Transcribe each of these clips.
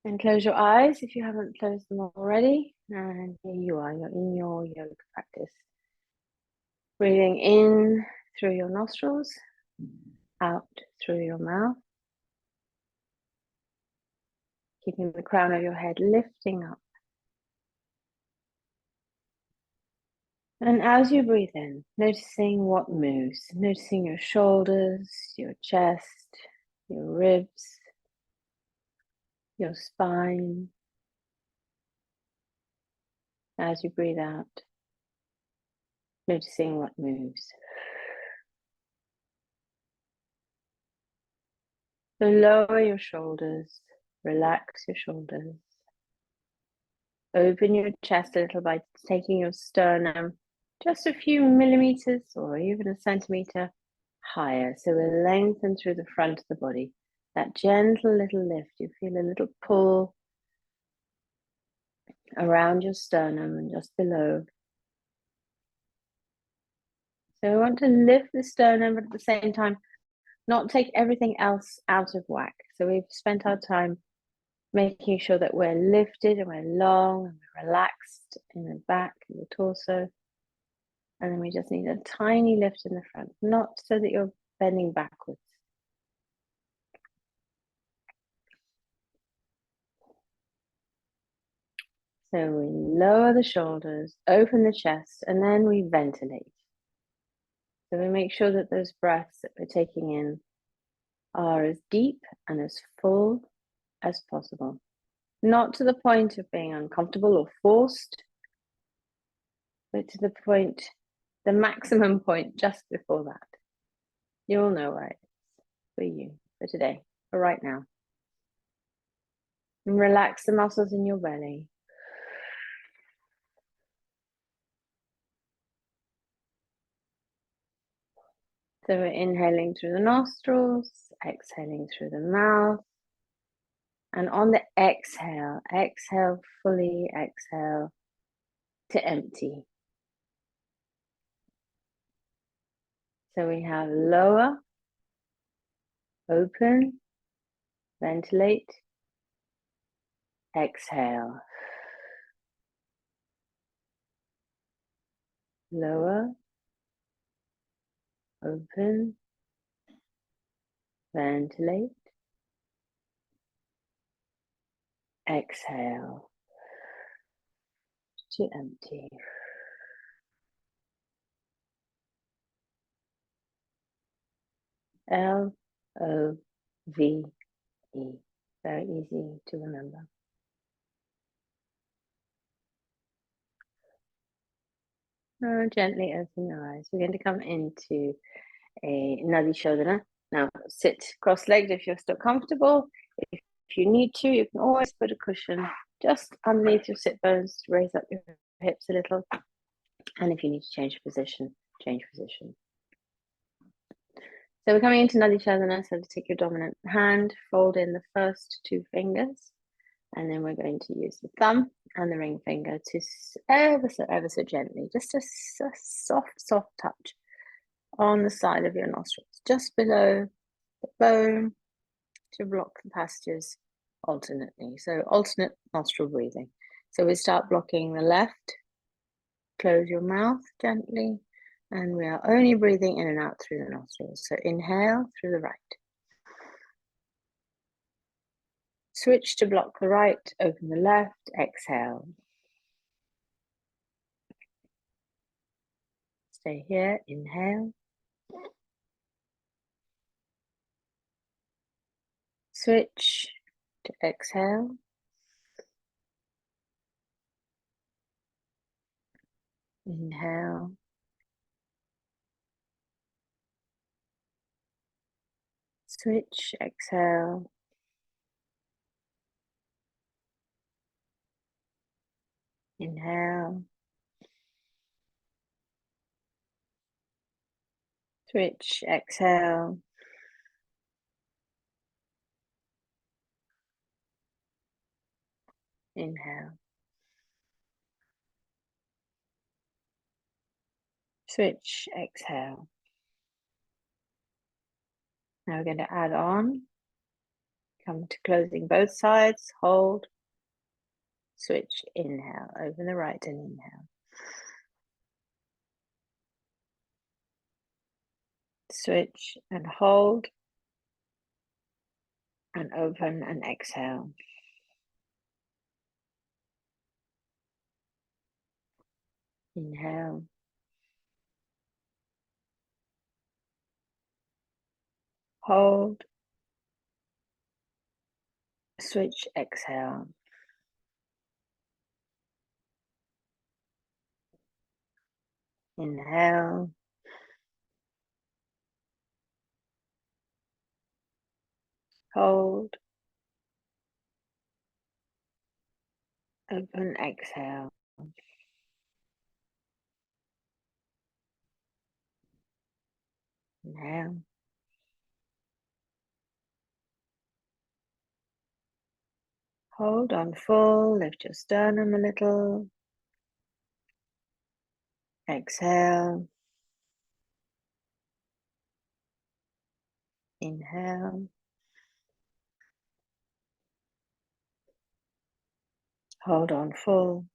And close your eyes if you haven't closed them already. And here you are, you're in your yoga practice. Breathing in through your nostrils, out through your mouth. Keeping the crown of your head lifting up. And as you breathe in, noticing what moves, noticing your shoulders, your chest, your ribs, your spine. As you breathe out, noticing what moves. So lower your shoulders, relax your shoulders. Open your chest a little by taking your sternum just a few millimeters or even a centimeter higher. So we'll lengthen through the front of the body. That gentle little lift, you feel a little pull around your sternum and just below. So we want to lift the sternum, but at the same time, not take everything else out of whack. So we've spent our time making sure that we're lifted and we're long and we're relaxed in the back and the torso. And then we just need a tiny lift in the front, not so that you're bending backwards. So we lower the shoulders, open the chest, and then we ventilate. So we make sure that those breaths that we're taking in are as deep and as full as possible. Not to the point of being uncomfortable or forced, but to the point, the maximum point just before that. You'll know where it's for you, for today, for right now. And relax the muscles in your belly. So we're inhaling through the nostrils, exhaling through the mouth. And on the exhale, exhale fully, exhale to empty. So we have lower, open, ventilate, exhale. Lower, open, ventilate, exhale to empty. L-O-V-E. Very easy to remember. Gently open your eyes. We're going to come into a Nadi Shodhana. Now sit cross-legged if you're still comfortable. If you need to, you can always put a cushion just underneath your sit bones to raise up your hips a little. And if you need to change position, change position. So we're coming into Nadi Shodhana. So to take your dominant hand, fold in the first two fingers, and then we're going to use the thumb and the ring finger to ever so gently, just a soft touch on the side of your nostrils, just below the bone, to block the passages alternately. So alternate nostril breathing. So we start blocking the left, close your mouth gently, and we are only breathing in and out through the nostrils. So inhale through the right. Switch to block the right, open the left, exhale. Stay here, inhale. Switch to exhale. Inhale. Switch, exhale. Inhale. Switch, exhale. Inhale. Switch, exhale. Now we're going to add on Come to closing both sides, hold, switch, inhale, open the right and inhale. Switch and hold, and open and exhale. Inhale. Hold. Switch, exhale. Inhale. Hold. Open, exhale. Inhale. Hold on full, lift your sternum a little. Exhale. Inhale. Hold on full.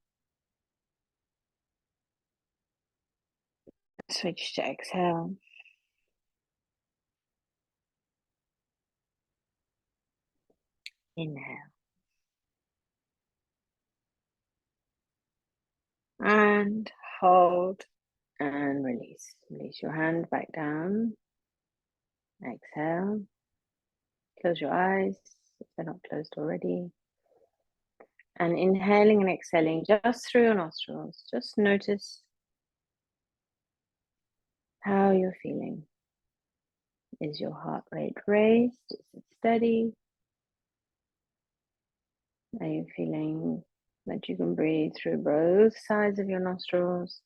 Switch to exhale. Inhale. And hold and release. Release your hand back down. Exhale. Close your eyes if they're not closed already. And inhaling and exhaling just through your nostrils. Just notice how you're feeling. Is your heart rate raised? Is it steady? Are you feeling that you can breathe through both sides of your nostrils?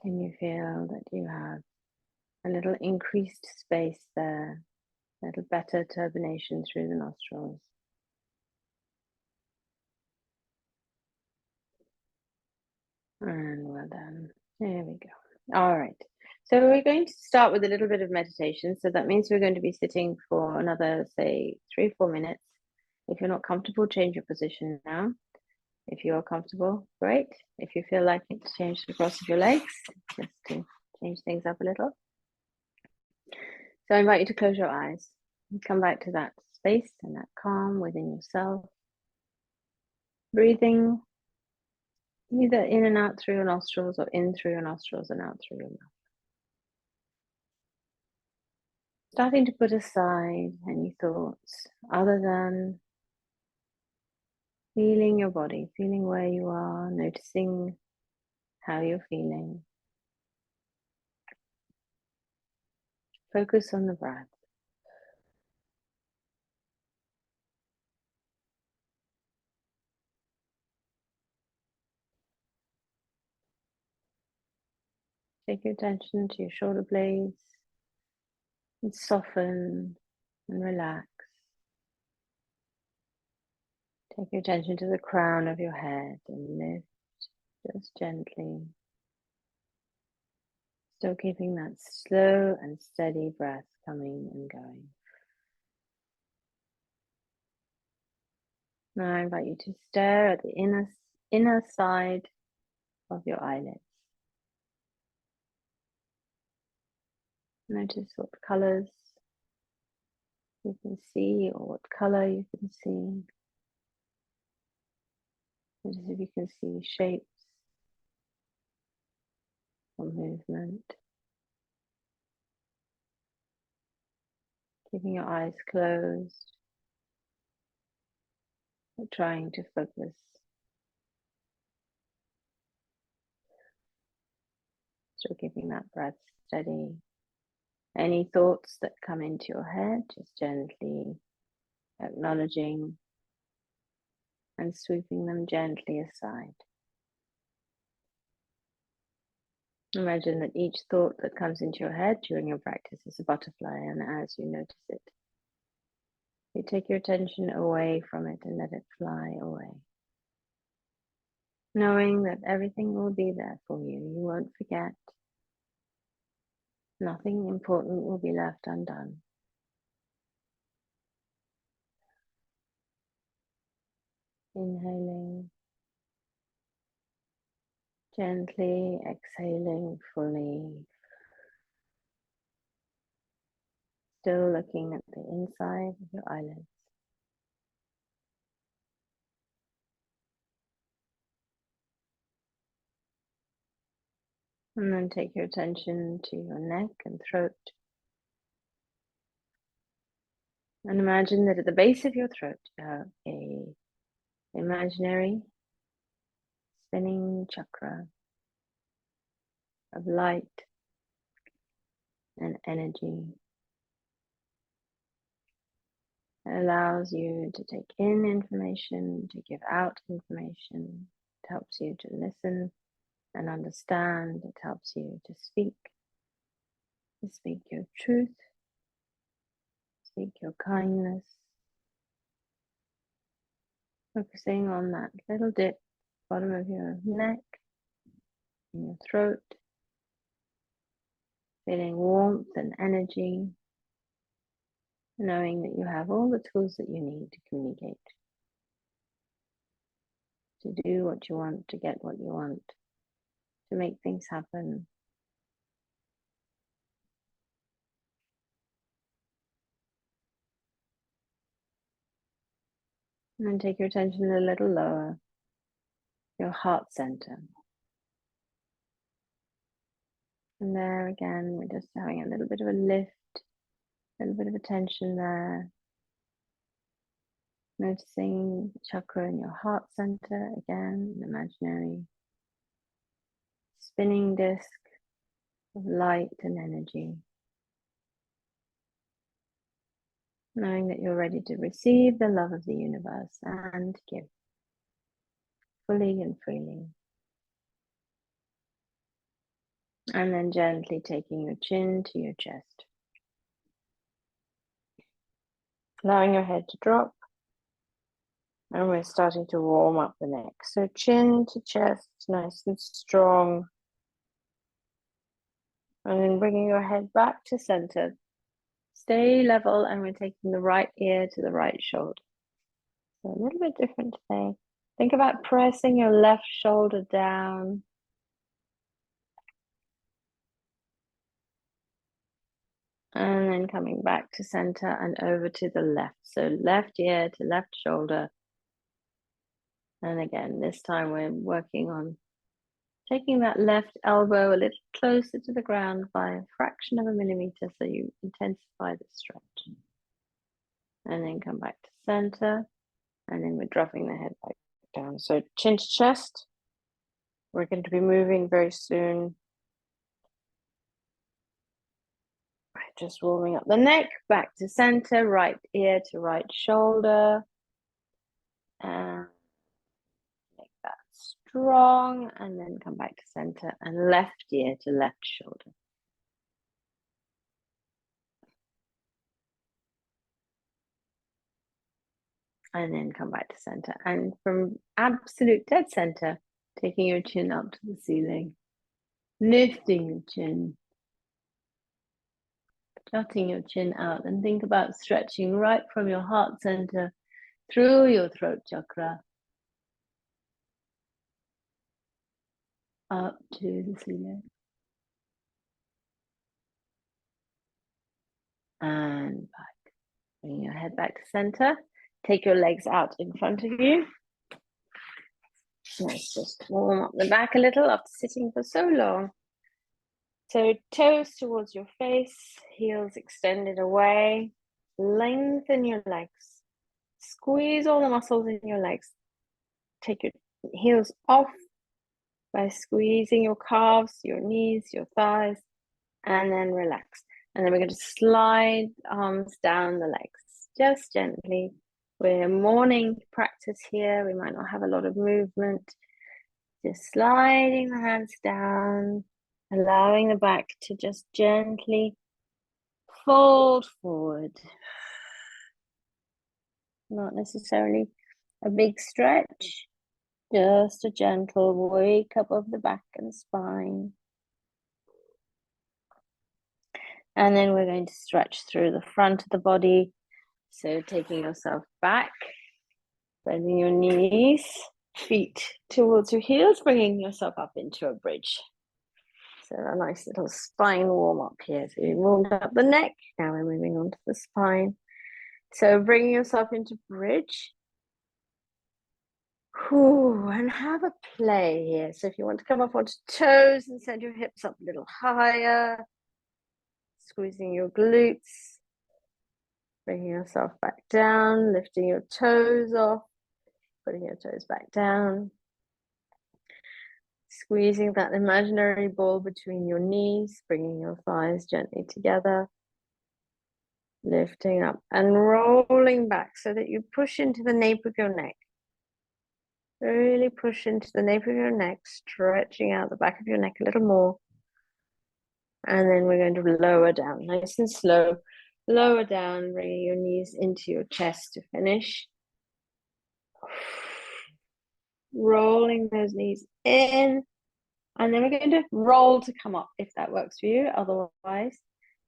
Can you feel that you have a little increased space there, a little better turbination through the nostrils? And well done. There we go. All right. So we're going to start with a little bit of meditation. So that means we're going to be sitting for another, say, 3-4 minutes. If you're not comfortable, change your position now. If you are comfortable, great. If you feel like it, change the cross of your legs, just to change things up a little. So I invite you to close your eyes and come back to that space and that calm within yourself. Breathing either in and out through your nostrils or in through your nostrils and out through your mouth. Starting to put aside any thoughts other than feeling your body, feeling where you are, noticing how you're feeling. Focus on the breath. Take your attention to your shoulder blades and soften and relax. Take your attention to the crown of your head and lift just gently. Still keeping that slow and steady breath coming and going. Now I invite you to stare at the inner side of your eyelids. Notice what colors you can see or what color you can see. Notice if you can see shapes or movement. Keeping your eyes closed, but trying to focus. Still keeping that breath steady. Any thoughts that come into your head, just gently acknowledging and sweeping them gently aside. Imagine that each thought that comes into your head during your practice is a butterfly, and as you notice it, you take your attention away from it and let it fly away. Knowing that everything will be there for you. You won't forget. Nothing important will be left undone. Inhaling, gently exhaling fully, still looking at the inside of your eyelids. And then take your attention to your neck and throat. And imagine that at the base of your throat, you have a imaginary spinning chakra of light and energy. It allows you to take in information, to give out information. It helps you to listen and understand. It helps you to speak your truth, speak your kindness, focusing on that little dip, bottom of your neck, in your throat, feeling warmth and energy, knowing that you have all the tools that you need to communicate, to do what you want, to get what you want, to make things happen. And then take your attention a little lower, your heart center. And there again, we're just having a little bit of a lift, a little bit of a tension there. Noticing the chakra in your heart center, again, an imaginary spinning disc of light and energy. Knowing that you're ready to receive the love of the universe and give fully and freely. And then gently taking your chin to your chest. Allowing your head to drop. And we're starting to warm up the neck. So chin to chest, nice and strong. And then bringing your head back to center. Stay level, and we're taking the right ear to the right shoulder. So a little bit different today. Think about pressing your left shoulder down. And then coming back to center and over to the left. So left ear to left shoulder. And again, this time we're working on taking that left elbow a little closer to the ground by a fraction of a millimeter, so you intensify the stretch. And then come back to center. And then we're dropping the head back down. So chin to chest. We're going to be moving very soon. Just warming up the neck, back to center, right ear to right shoulder. And make that strong. And then come back to center and left ear to left shoulder. And then come back to center. And from absolute dead center, taking your chin up to the ceiling, lifting your chin, jutting your chin out, and think about stretching right from your heart center through your throat chakra up to the ceiling. And back. Bring your head back to center. Take your legs out in front of you. Let's just warm up the back a little after sitting for so long. So toes towards your face, heels extended away. Lengthen your legs. Squeeze all the muscles in your legs. Take your heels off by squeezing your calves, your knees, your thighs, and then relax. And then we're going to slide arms down the legs, just gently. We're morning practice here. We might not have a lot of movement. Just sliding the hands down, allowing the back to just gently fold forward. Not necessarily a big stretch, just a gentle wake up of the back and spine. And then we're going to stretch through the front of the body. So taking yourself back, bending your knees, feet towards your heels, bringing yourself up into a bridge. So a nice little spine warm up here. So you warmed up the neck. Now we're moving on to the spine. So bringing yourself into bridge. Ooh, and have a play here. So if you want to come up onto toes and send your hips up a little higher, squeezing your glutes, bringing yourself back down, lifting your toes off, putting your toes back down, squeezing that imaginary ball between your knees, bringing your thighs gently together, lifting up and rolling back so that you push into the nape of your neck. Really push into the nape of your neck, stretching out the back of your neck a little more. And then we're going to lower down, nice and slow. Lower down, bringing your knees into your chest to finish. Rolling those knees in. And then we're going to roll to come up if that works for you. Otherwise,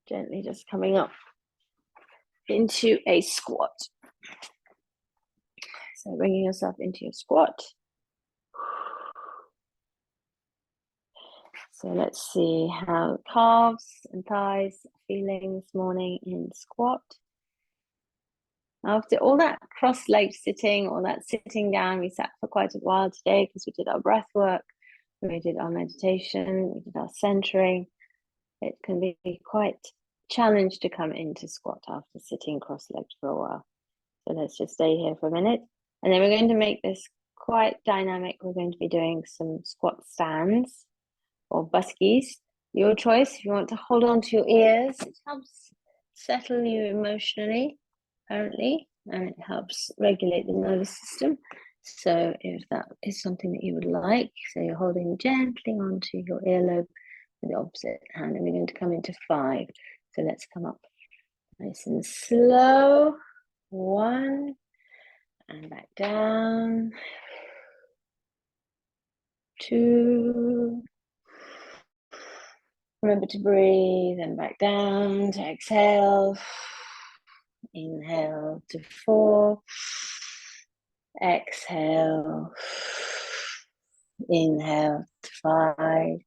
gently just coming up into a squat. So bringing yourself into your squat. So let's see how calves and thighs are feeling this morning in squat. After all that cross-legged sitting, all that sitting down, we sat for quite a while today because we did our breath work, we did our meditation, we did our centering. It can be quite a challenge to come into squat after sitting cross-legged for a while. So let's just stay here for a minute. And then we're going to make this quite dynamic. We're going to be doing some squat stands or buskies. Your choice. If you want to hold on to your ears, it helps settle you emotionally, apparently, and it helps regulate the nervous system. So if that is something that you would like, so you're holding gently onto your earlobe with the opposite hand, and we're going to come into 5. So let's come up nice and slow. 1, and back down. 2. Remember to breathe and back down to exhale. Inhale to 4. Exhale. Inhale to 5.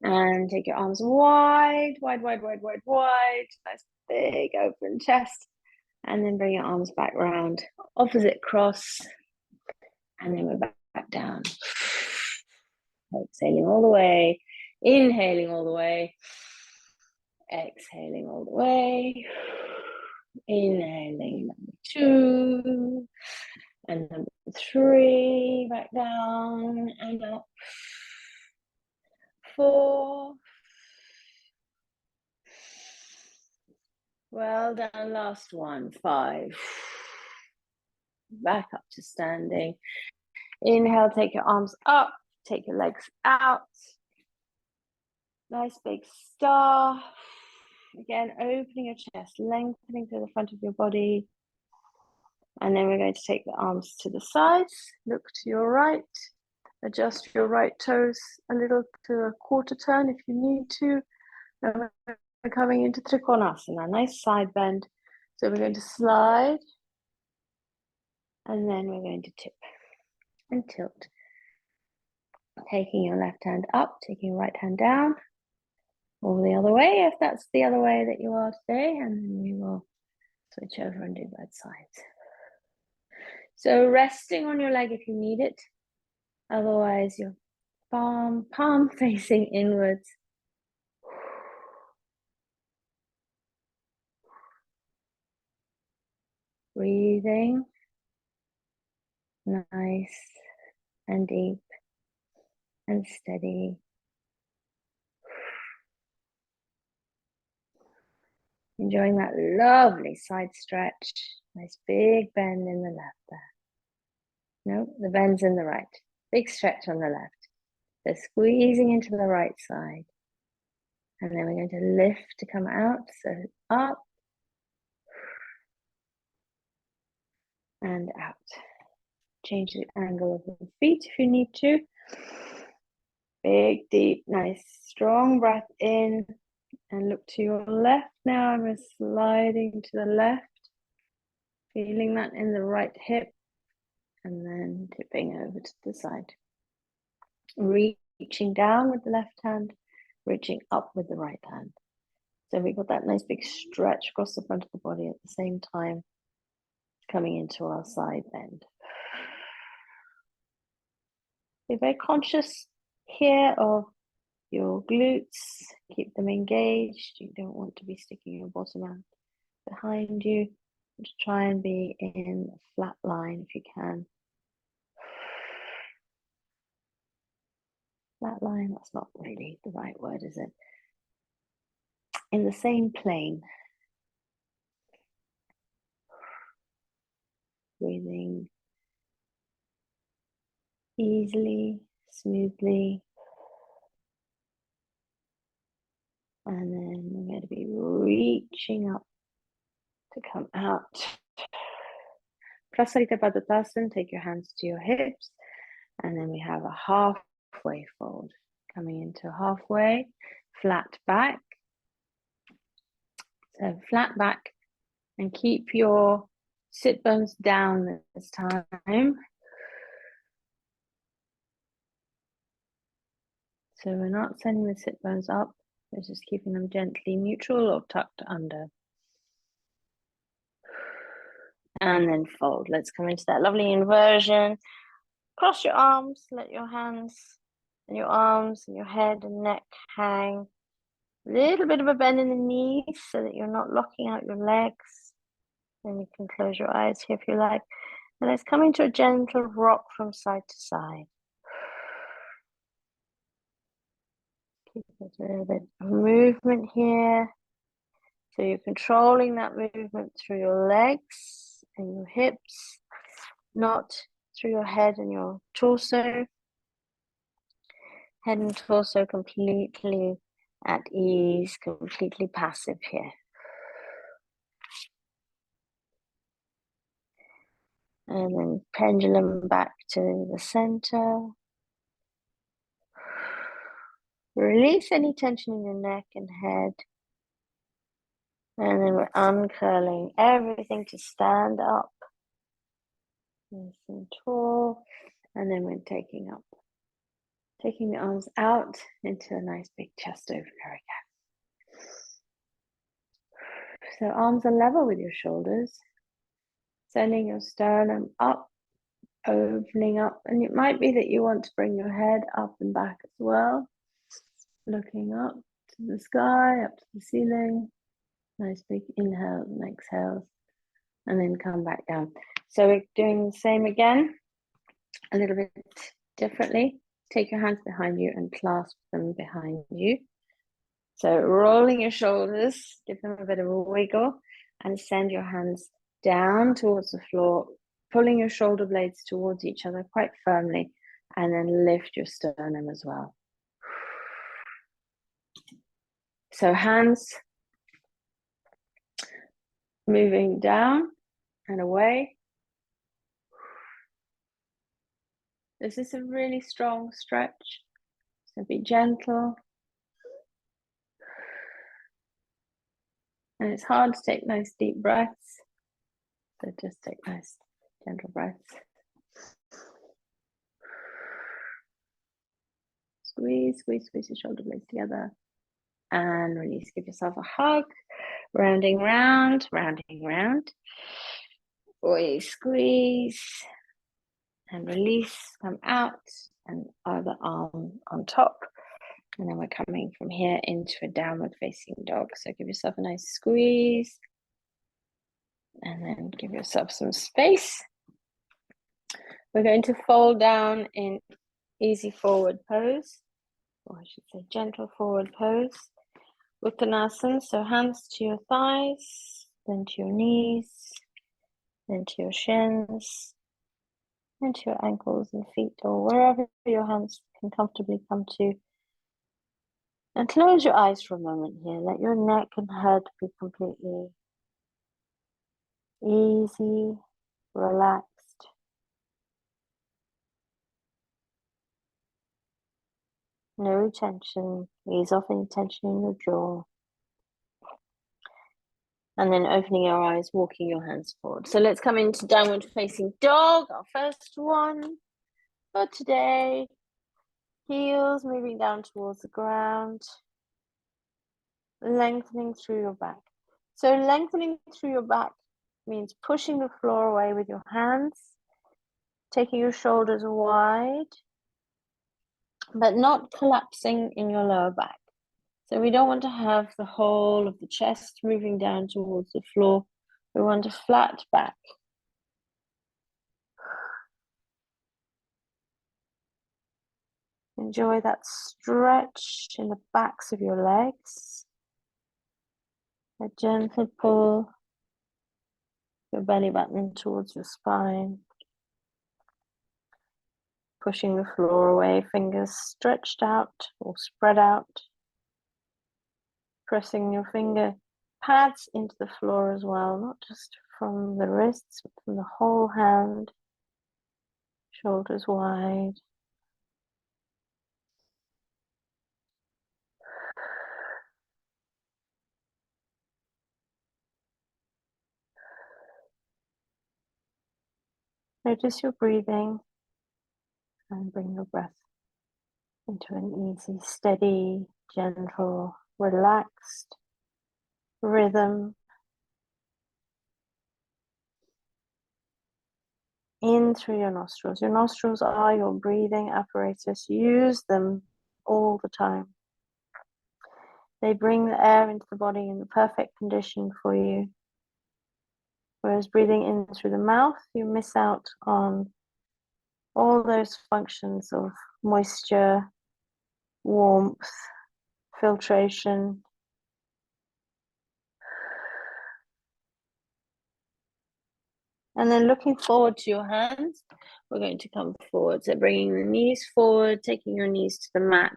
And take your arms wide, wide, wide, wide, wide, wide. Nice big open chest. And then bring your arms back round. Opposite cross. And then we're back down. Exhaling all the way. Inhaling all the way. Exhaling all the way. Inhaling number 2. And number 3. Back down and up. 4. Well done. Last one. 5. Back up to standing. Inhale, take your arms up. Take your legs out. Nice big star. Again, opening your chest, lengthening through the front of your body. And then we're going to take the arms to the sides. Look to your right. Adjust your right toes a little to a quarter turn if you need to. And we're coming into Trikonasana, nice side bend. So we're going to slide. And then we're going to tip and tilt. Taking your left hand up, taking your right hand down. Or the other way, if that's the other way that you are today, and then we will switch over and do both sides. So resting on your leg if you need it, otherwise your palm facing inwards. Breathing, nice and deep and steady. Enjoying that lovely side stretch. Nice big bend in the left there. No, the bend's in the right. Big stretch on the left. So squeezing into the right side. And then we're going to lift to come out. So up and out. Change the angle of the feet if you need to. Big, deep, nice, strong breath in. And look to your left now. I'm sliding to the left, feeling that in the right hip, and then tipping over to the side. Reaching down with the left hand, reaching up with the right hand. So we got that nice big stretch across the front of the body at the same time, coming into our side bend. Be very conscious here of your glutes. Keep them engaged. You don't want to be sticking your bottom out behind you. Just try and be in a flat line if you can. Flat line, that's not really the right word, is it? In the same plane. Breathing easily, smoothly. And then we're going to be reaching up to come out. Prasarita Padottanasana, take your hands to your hips. And then we have a halfway fold. Coming into halfway, flat back. So flat back and keep your sit bones down this time. So we're not sending the sit bones up, we're just keeping them gently neutral or tucked under. And then fold. Let's come into that lovely inversion. Cross your arms, let your hands and your arms and your head and neck hang. A little bit of a bend in the knees so that you're not locking out your legs. Then you can close your eyes here if you like. And let's come into a gentle rock from side to side. Keep a little bit of movement here. So you're controlling that movement through your legs and your hips, not through your head and your torso. Head and torso completely at ease, completely passive here. And then pendulum back to the center. Release any tension in your neck and head. And then we're uncurling everything to stand up. Nice and tall. And then we're taking the arms out into a nice big chest over again. So arms are level with your shoulders. Sending your sternum up, opening up. And it might be that you want to bring your head up and back as well. Looking up to the sky, up to the ceiling. Nice big inhales and exhales. And then come back down. So we're doing the same again, a little bit differently. Take your hands behind you and clasp them behind you. So rolling your shoulders, give them a bit of a wiggle and send your hands down towards the floor, pulling your shoulder blades towards each other quite firmly, and then lift your sternum as well. So hands moving down and away. This is a really strong stretch, so be gentle. And it's hard to take nice deep breaths, so just take nice gentle breaths. Squeeze, squeeze, squeeze your shoulder blades together and release. Give yourself a hug, rounding round, rounding round. Squeeze and release, come out and other arm on top. And then we're coming from here into a downward facing dog. So give yourself a nice squeeze and then give yourself some space. We're going to fold down in easy forward pose, or I should say gentle forward pose. Uttanasana, so hands to your thighs, then to your knees, then to your shins, and to your ankles and feet, or wherever your hands can comfortably come to. And close your eyes for a moment here. Let your neck and head be completely easy, relaxed. No tension. Ease off any tension in your jaw. And then opening your eyes, walking your hands forward. So let's come into downward facing dog, our first one for today. Heels moving down towards the ground, lengthening through your back. So lengthening through your back means pushing the floor away with your hands, taking your shoulders wide, but not collapsing in your lower back. So we don't want to have the whole of the chest moving down towards the floor. We want a flat back. Enjoy that stretch in the backs of your legs. A gentle pull your belly button towards your spine. Pushing the floor away, fingers stretched out or spread out. Pressing your finger pads into the floor as well, not just from the wrists, but from the whole hand. Shoulders wide. Notice your breathing and bring your breath into an easy, steady, gentle, relaxed rhythm. In through your nostrils. Your nostrils are your breathing apparatus. Use them all the time. They bring the air into the body in the perfect condition for you. Whereas breathing in through the mouth, you miss out on all those functions of moisture, warmth, filtration. And then looking forward to your hands, we're going to come forward. So bringing the knees forward, taking your knees to the mat.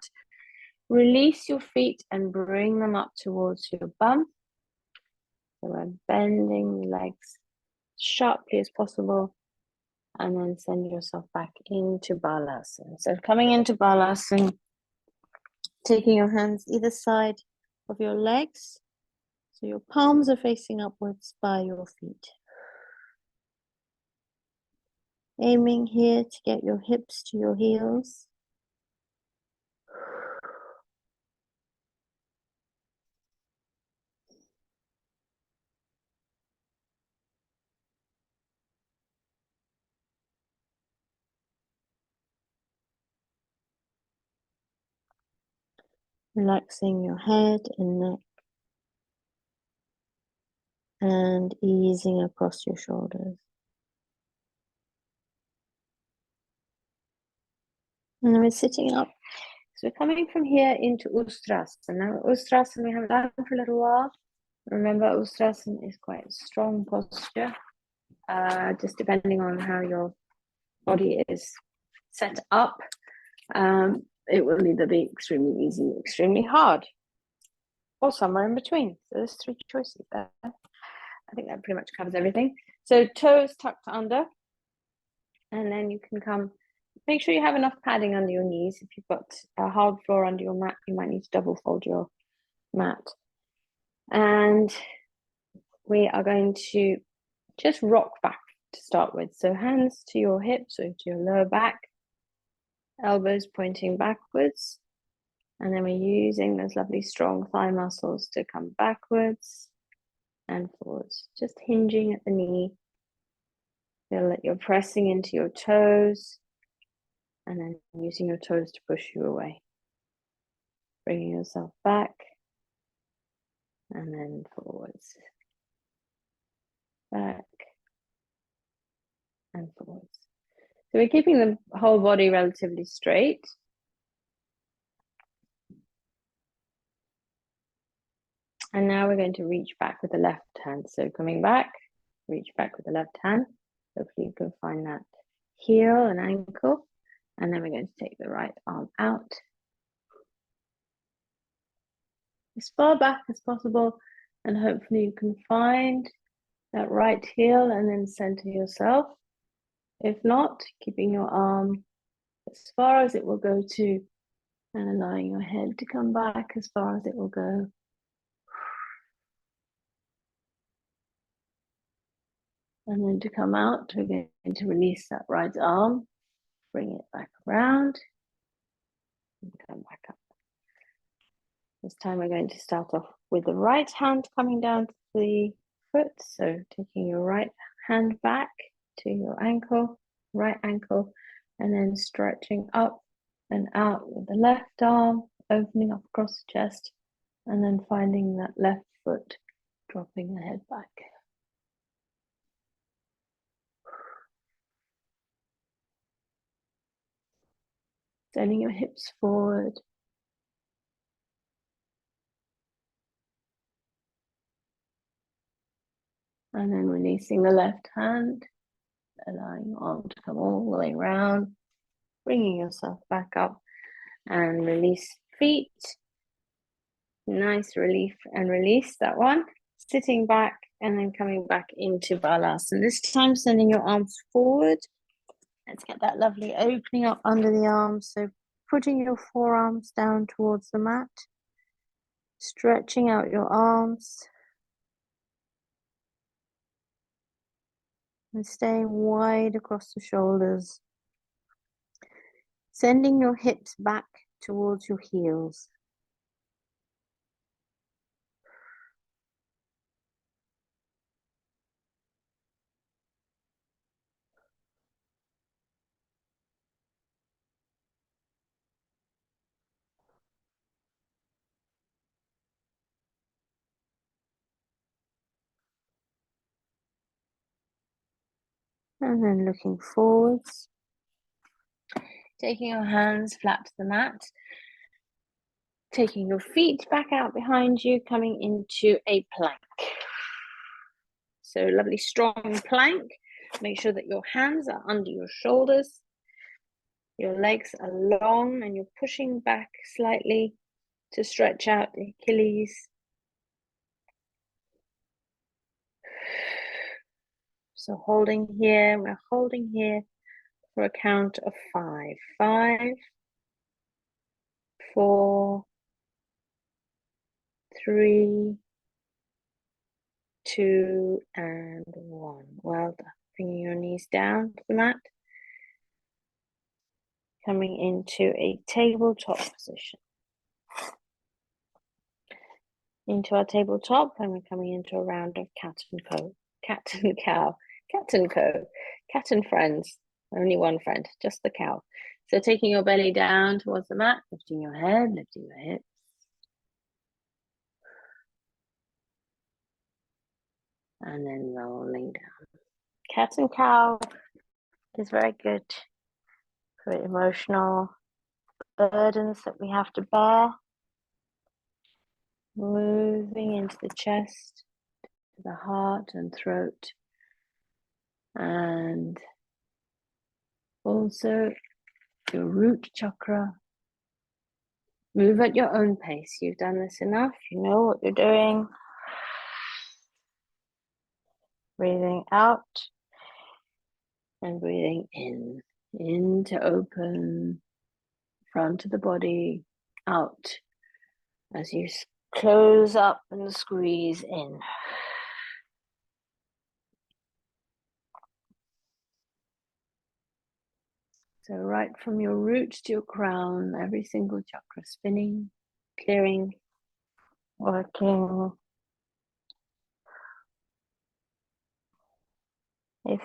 Release your feet and bring them up towards your bum. So we're bending the legs sharply as possible. And then send yourself back into Balasana. So coming into Balasana, taking your hands either side of your legs. So your palms are facing upwards by your feet. Aiming here to get your hips to your heels. Relaxing your head and neck. And easing across your shoulders. And then we're sitting up. So we're coming from here into Ustrasana. Now Ustrasana we haven't done for a little while. Remember, Ustrasana is quite a strong posture. Just depending on how your body is set up, it will either be extremely easy or extremely hard, or somewhere in between. So there's three choices there. I think that pretty much covers everything. So toes tucked under, and then you can come, make sure you have enough padding under your knees. If you've got a hard floor under your mat, you might need to double fold your mat. And we are going to just rock back to start with. So hands to your hips or to your lower back, elbows pointing backwards. And then we're using those lovely strong thigh muscles to come backwards and forwards, just hinging at the knee. Feel that you're pressing into your toes and then using your toes to push you away. Bringing yourself back and then forwards. Back and forwards. So we're keeping the whole body relatively straight. And now we're going to reach back with the left hand. So coming back, reach back with the left hand. Hopefully you can find that heel and ankle. And then we're going to take the right arm out. As far back as possible. And hopefully you can find that right heel and then center yourself. If not, keeping your arm as far as it will go to and allowing your head to come back as far as it will go. And then to come out, we're going to release that right arm, bring it back around, and come back up. This time we're going to start off with the right hand coming down to the foot. So taking your right hand back to your ankle, right ankle, and then stretching up and out with the left arm, opening up across the chest, and then finding that left foot, dropping the head back. Sending your hips forward. And then releasing the left hand, allowing your arm to come all the way around, bringing yourself back up and release feet. Nice relief and release, that one. Sitting back and then coming back into Balasana. This time sending your arms forward. Let's get that lovely opening up under the arms. So putting your forearms down towards the mat. Stretching out your arms. And staying wide across the shoulders. Sending your hips back towards your heels. And then looking forwards. Taking your hands flat to the mat. Taking your feet back out behind you, coming into a plank. So lovely strong plank. Make sure that your hands are under your shoulders. Your legs are long and you're pushing back slightly to stretch out the Achilles. So holding here, we're holding here for a count of 5. 5, 4, 3, 2, and 1. Well done. Bringing your knees down to the mat. Coming into a tabletop position. Into our tabletop, and we're coming into a round of cat and cow, cat and friends. Only one friend, just the cow. So taking your belly down towards the mat, lifting your head, lifting your hips. And then rolling down. Cat and cow is very good for emotional burdens that we have to bear. Moving into the chest, to the heart and throat. And also your root chakra. Move at your own pace. You've done this enough. You know what you're doing. Breathing out and breathing in. In to open front of the body, out as you close up and squeeze in. So right from your root to your crown, every single chakra spinning, clearing, working. If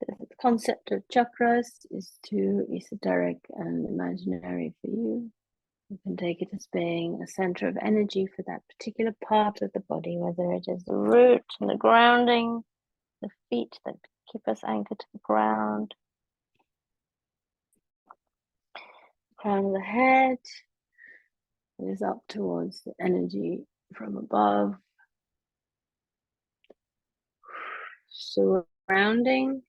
the concept of chakras is too esoteric and imaginary for you, you can take it as being a center of energy for that particular part of the body, whether it is the root and the grounding, the feet that keep us anchored to the ground, crown of the head is up towards the energy from above, surrounding,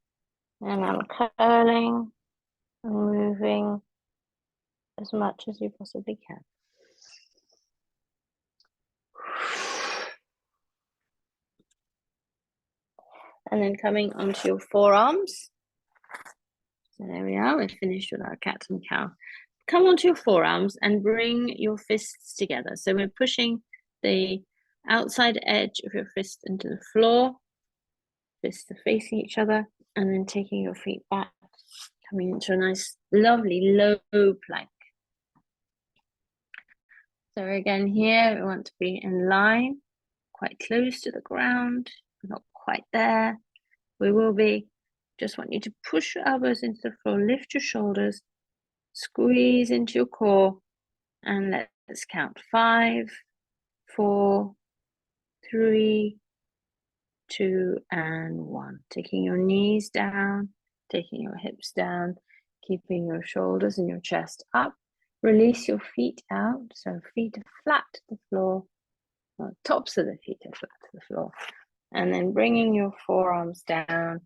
and I'm curling and moving as much as you possibly can. And then coming onto your forearms. So there we are, we're finished with our cat and cow. Come onto your forearms and bring your fists together. So we're pushing the outside edge of your fist into the floor. fists are facing each other, and then taking your feet back, coming into a nice, lovely low plank. So again, here we want to be in line, quite close to the ground, not quite there. We will be. Just want you to push your elbows into the floor, lift your shoulders, squeeze into your core, and let's count 5, 4, 3, 2, and 1. Taking your knees down, taking your hips down, keeping your shoulders and your chest up. Release your feet out, so feet are flat to the floor, or tops of the feet are flat to the floor. And then bringing your forearms down,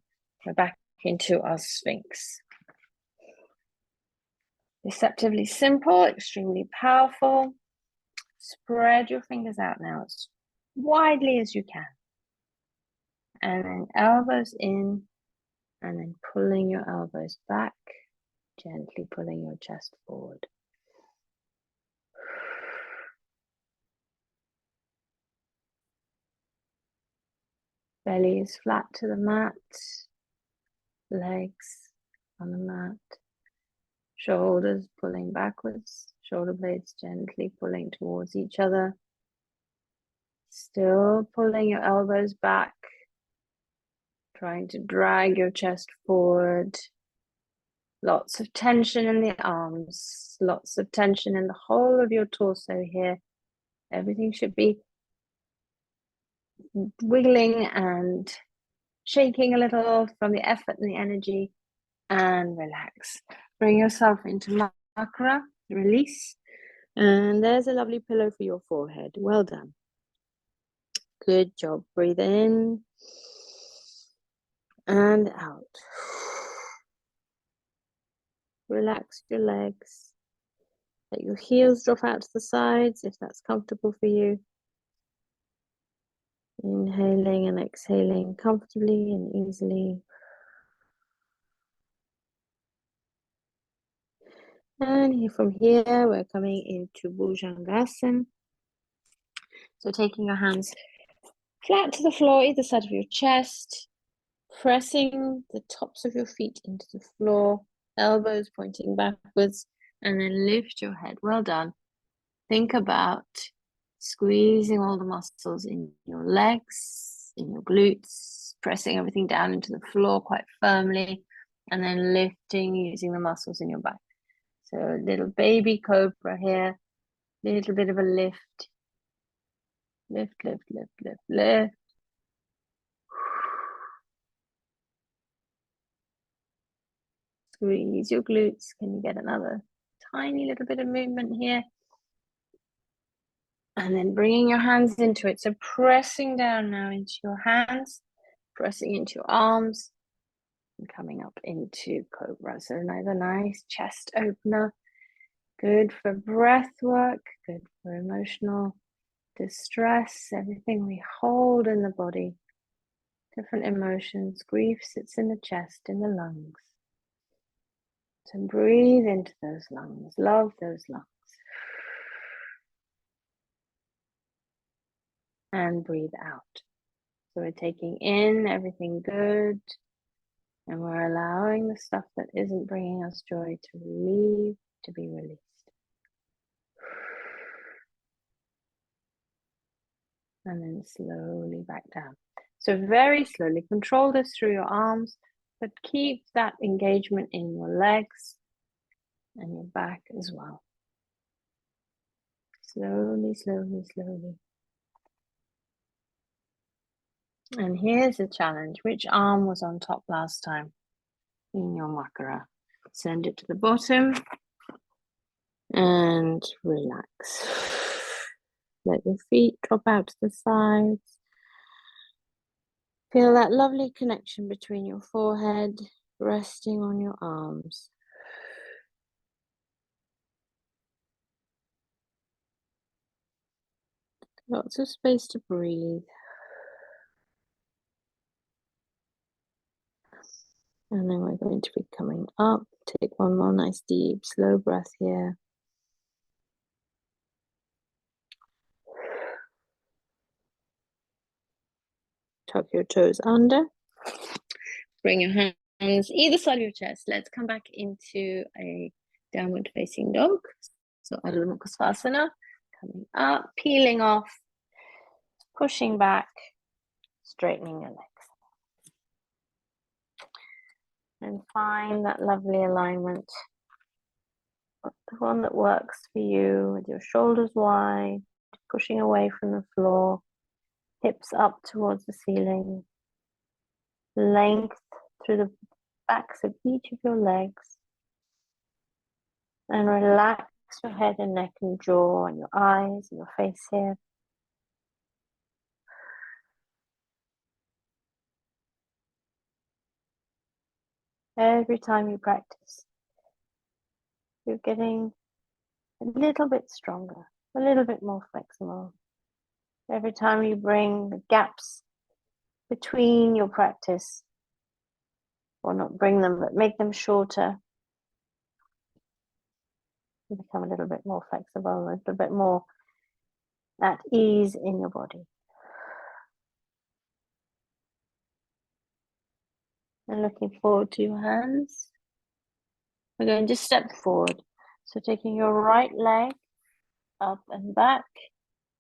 we're back into our Sphinx. Deceptively simple, extremely powerful. Spread your fingers out now as widely as you can. And then elbows in, and then pulling your elbows back, gently pulling your chest forward. Belly is flat to the mat, legs on the mat, shoulders pulling backwards, shoulder blades gently pulling towards each other. Still pulling your elbows back, trying to drag your chest forward. Lots of tension in the arms, lots of tension in the whole of your torso here. Everything should be wiggling and shaking a little from the effort and the energy, and relax. Bring yourself into Makara, release, and there's a lovely pillow for your forehead. Well done. Good job. Breathe in and out. Relax your legs. Let your heels drop out to the sides if that's comfortable for you. Inhaling and exhaling comfortably and easily. And from here, we're coming into Bhujangasana. So taking your hands flat to the floor, either side of your chest, pressing the tops of your feet into the floor, elbows pointing backwards, and then lift your head. Well done. Think about squeezing all the muscles in your legs, in your glutes, pressing everything down into the floor quite firmly, and then lifting using the muscles in your back. So a little baby cobra here, little bit of a lift. Lift, lift, lift, lift, lift. Squeeze your glutes. Can you get another tiny little bit of movement here? And then bringing your hands into it. So pressing down now into your hands, pressing into your arms, and coming up into Cobra. So another nice chest opener. Good for breath work, good for emotional distress, everything we hold in the body. Different emotions. Grief sits in the chest, in the lungs. So breathe into those lungs. Love those lungs. And breathe out. So we're taking in everything good, and we're allowing the stuff that isn't bringing us joy to leave, to be released. And then slowly back down. So very slowly, control this through your arms, but keep that engagement in your legs and your back as well. Slowly, slowly, slowly. And here's the challenge. Which arm was on top last time in your makara? Send it to the bottom and relax. Let your feet drop out to the sides. Feel that lovely connection between your forehead resting on your arms. Lots of space to breathe. And then we're going to be coming up. Take one more nice deep, slow breath here. Tuck your toes under. Bring your hands either side of your chest. Let's come back into a downward facing dog. So Adho Mukha Svanasana, coming up, peeling off, pushing back, straightening your legs. And find that lovely alignment, the one that works for you, with your shoulders wide, pushing away from the floor, hips up towards the ceiling, length through the backs of each of your legs, and relax your head and neck and jaw and your eyes and your face here. Every time you practice, you're getting a little bit stronger, a little bit more flexible. Every time you bring the gaps between your practice, or not bring them, but make them shorter, you become a little bit more flexible, a little bit more at ease in your body. And looking forward to your hands. We're going to step forward. So taking your right leg up and back,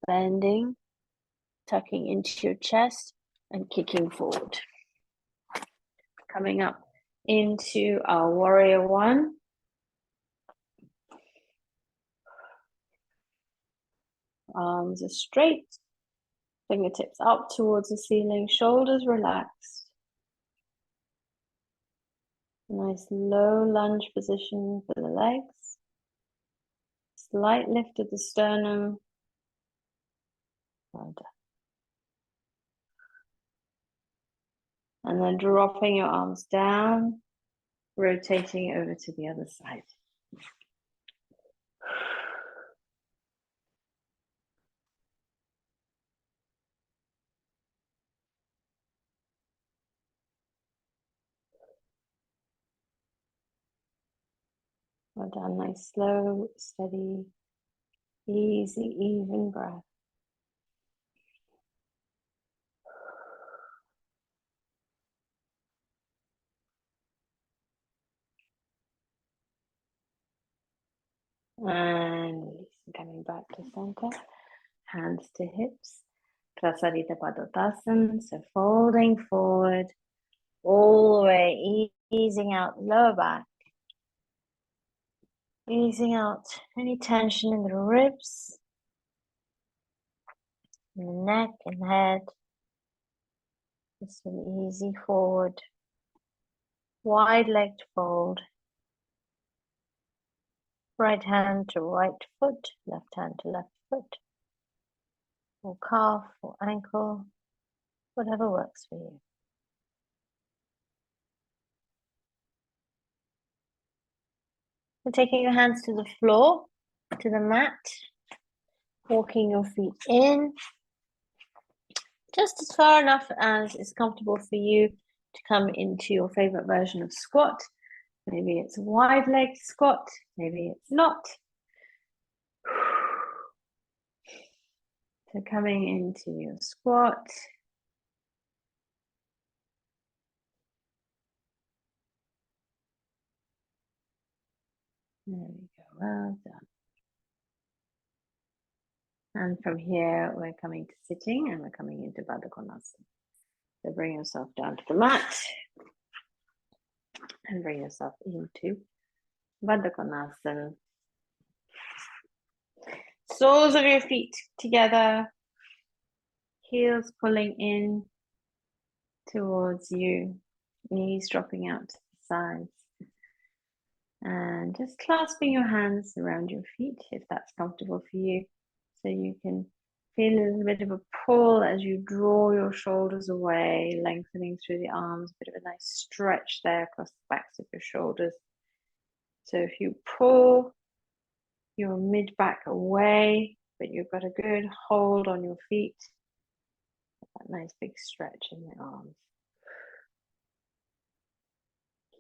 bending, tucking into your chest and kicking forward. Coming up into our warrior one. Arms are straight, fingertips up towards the ceiling, shoulders relaxed. Nice low lunge position for the legs. Slight lift of the sternum. Well done. And then dropping your arms down, rotating over to the other side. Well done. Nice, slow, steady, easy, even breath. And releasing, coming back to center. Hands to hips. Prasarita Padottasana. So folding forward, all the way, easing out lower back. Easing out any tension in the ribs, in the neck and head. Just an easy forward, wide-legged fold. Right hand to right foot, left hand to left foot, or calf or ankle, whatever works for you. And taking your hands to the floor, to the mat, walking your feet in, just as far enough as is comfortable for you to come into your favorite version of squat. Maybe it's a wide leg squat, maybe it's not. So coming into your squat. There we go, well done. And from here, we're coming to sitting and we're coming into Baddha Konasana. So bring yourself down to the mat and bring yourself into Baddha Konasana. Soles of your feet together, heels pulling in towards you, knees dropping out to the sides. And just clasping your hands around your feet if that's comfortable for you. So you can feel a little bit of a pull as you draw your shoulders away, lengthening through the arms, a bit of a nice stretch there across the backs of your shoulders. So if you pull your mid-back away, but you've got a good hold on your feet, that nice big stretch in the arms.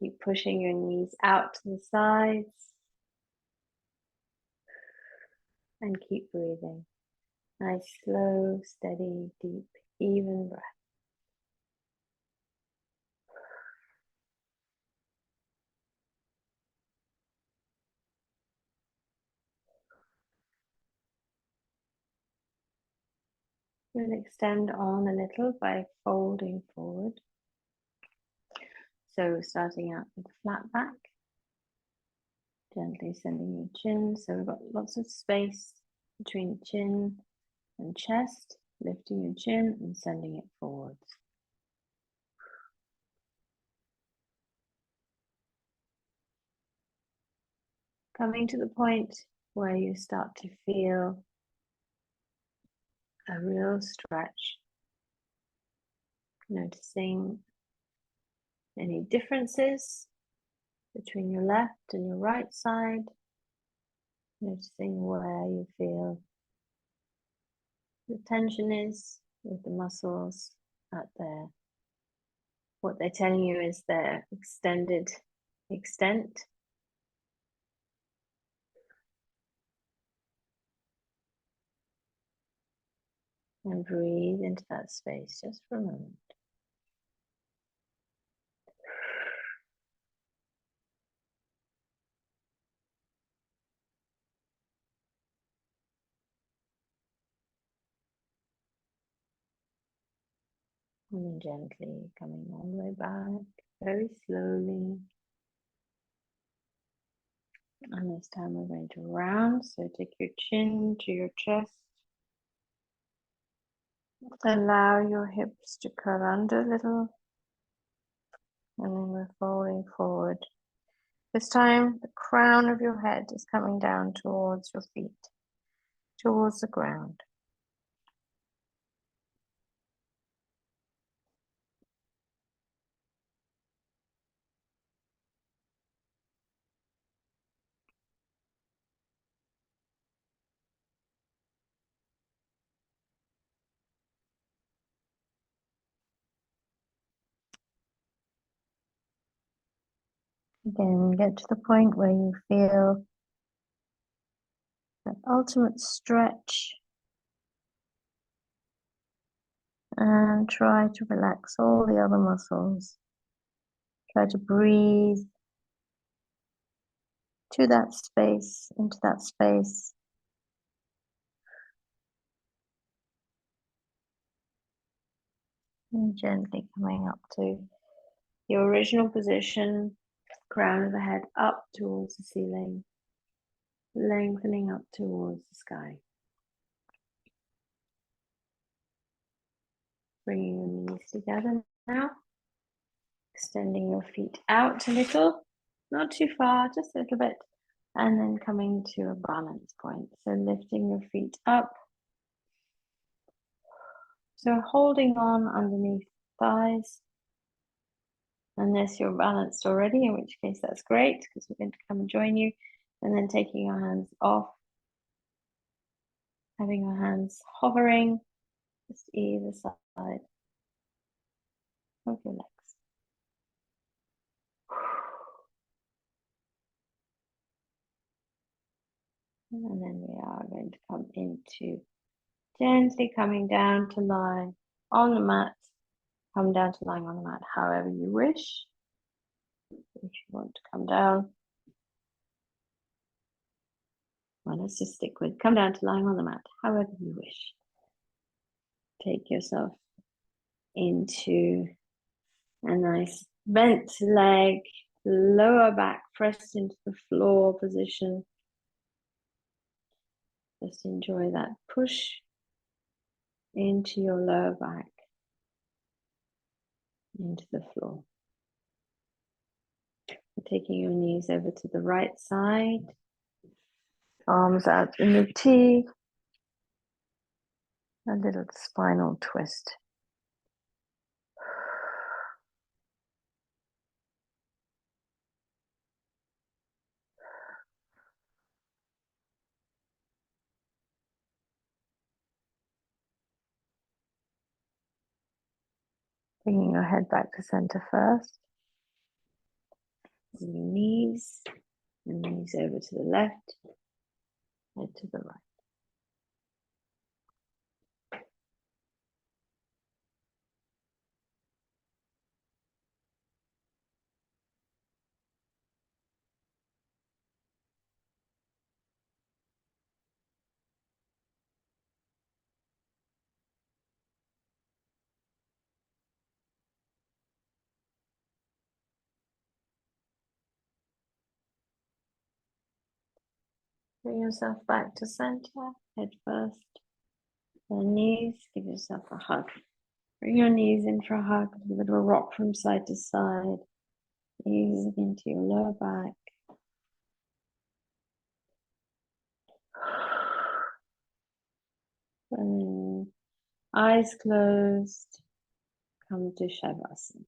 Keep pushing your knees out to the sides and keep breathing. Nice, slow, steady, deep, even breath. We'll extend on a little by folding forward. So starting out with flat back, gently sending your chin. So we've got lots of space between chin and chest, lifting your chin and sending it forwards. Coming to the point where you start to feel a real stretch, noticing any differences between your left and your right side, noticing where you feel the tension is with the muscles at their, what they're telling you is their extended extent. And breathe into that space just for a moment. And then gently coming all the way back, very slowly. And this time we're going to round. So take your chin to your chest. Allow your hips to curl under a little. And then we're folding forward. This time the crown of your head is coming down towards your feet, towards the ground. Again, get to the point where you feel that ultimate stretch and try to relax all the other muscles. Try to breathe to that space, into that space. And gently coming up to your original position, crown of the head up towards the ceiling, lengthening up towards the sky. Bringing your knees together now, extending your feet out a little, not too far, just a little bit, and then coming to a balance point. So lifting your feet up. So holding on underneath thighs, unless you're balanced already, in which case that's great because we're going to come and join you. And then taking your hands off, having your hands hovering just either side of your legs. And then we are going to come into gently coming down to lie on the mat. Come down to lying on the mat however you wish. If you want to come down, well, let's just stick with come down to lying on the mat however you wish. Take yourself into a nice bent leg, lower back pressed into the floor position. Just enjoy that push into your lower back, into the floor. Taking your knees over to the right side, arms out in the T, a little spinal twist. Bringing your head back to center first. And your knees, and knees over to the left, head to the right. Bring yourself back to center, head first. Then knees, give yourself a hug. Bring your knees in for a hug, a little bit of a rock from side to side. Easing into your lower back. And eyes closed, come to Shavasana.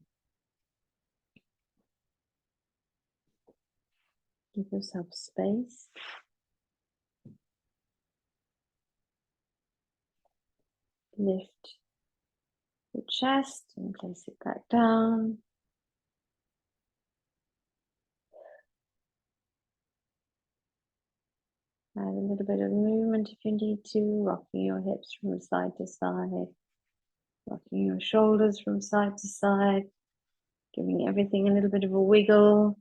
Give yourself space. Lift the chest and place it back down. Add a little bit of movement if you need to, rocking your hips from side to side, rocking your shoulders from side to side, giving everything a little bit of a wiggle.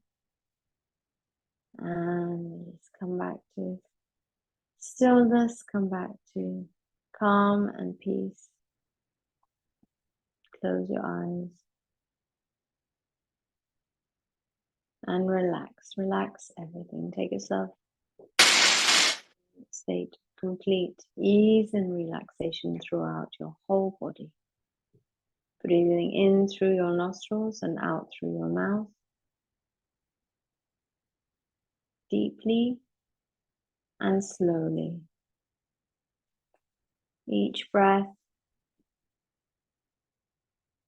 And just come back to stillness, come back to calm and peace. Close your eyes and relax. Relax everything. Take yourself state complete ease and relaxation throughout your whole body. Breathing in through your nostrils and out through your mouth. Deeply and slowly. Each breath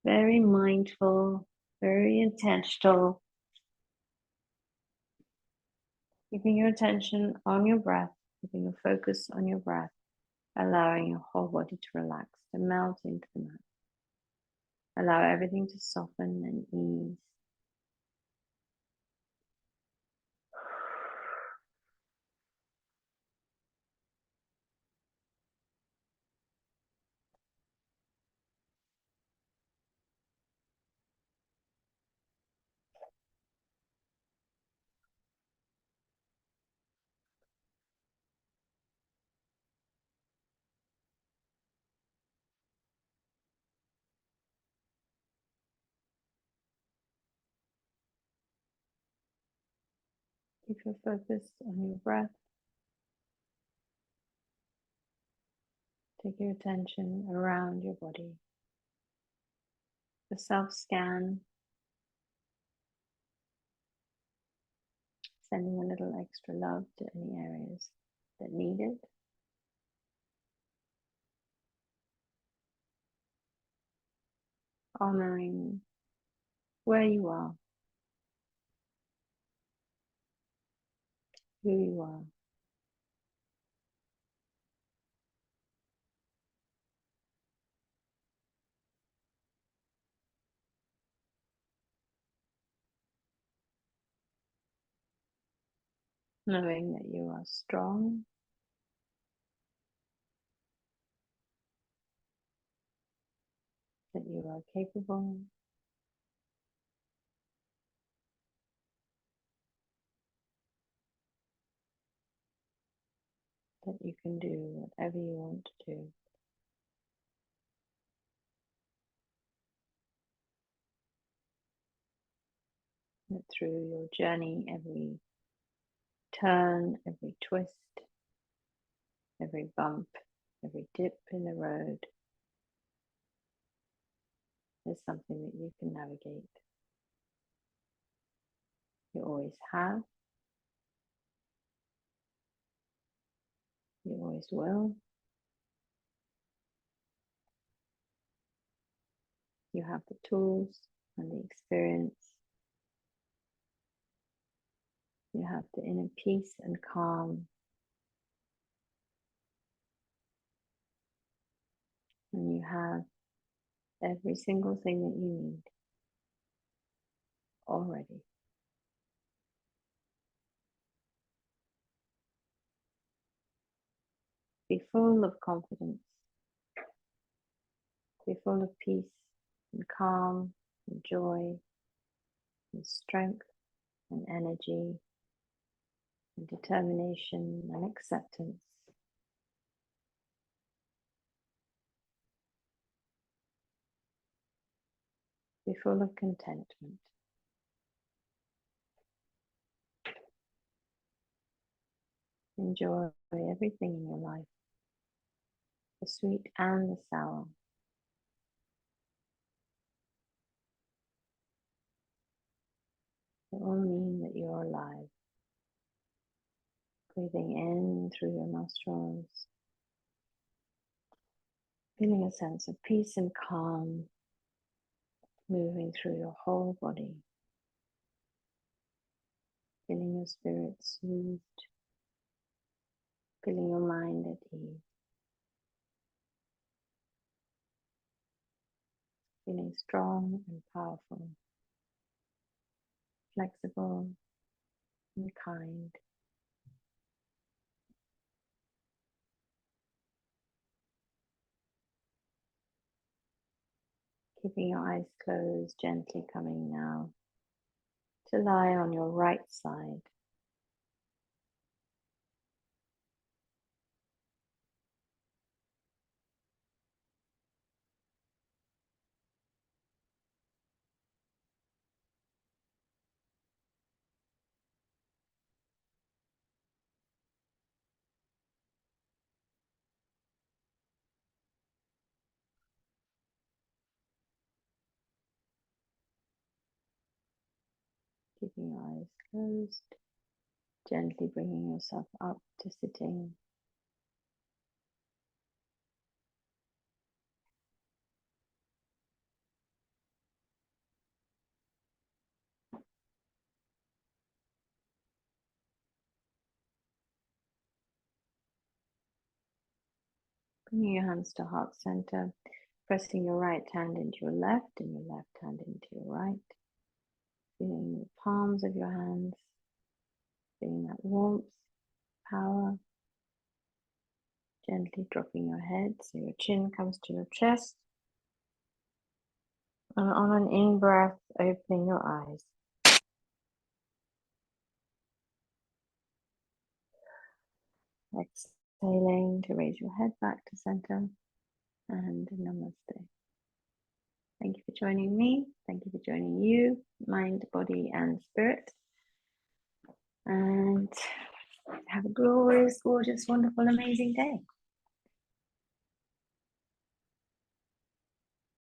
very mindful, very intentional. Keeping your attention on your breath, keeping your focus on your breath, allowing your whole body to relax, to melt into the mat. Allow everything to soften and ease. Keep your focus on your breath. Take your attention around your body. The self-scan, sending a little extra love to any areas that need it. Honoring where you are, who you are. Knowing that you are strong, that you are capable, that you can do whatever you want to do. That through your journey, every turn, every twist, every bump, every dip in the road is something that you can navigate. You always have, you always will. You have the tools and the experience. You have the inner peace and calm. And you have every single thing that you need already. Be full of confidence. Be full of peace and calm and joy and strength and energy and determination and acceptance. Be full of contentment. Enjoy everything in your life, the sweet and the sour. It will mean that you're alive. Breathing in through your nostrils, feeling a sense of peace and calm moving through your whole body, feeling your spirit soothed, feeling your mind at ease, feeling strong and powerful, flexible and kind. Keeping your eyes closed, gently coming now to lie on your right side. Keeping your eyes closed, gently bringing yourself up to sitting. Bringing your hands to heart center, pressing your right hand into your left and your left hand into your right. Feeling the palms of your hands, feeling that warmth, power. Gently dropping your head so your chin comes to your chest. And on an in-breath, opening your eyes. Exhaling to raise your head back to center. And namaste. Thank you for joining me. Thank you for joining you, mind, body, and spirit. And have a glorious, gorgeous, wonderful, amazing day.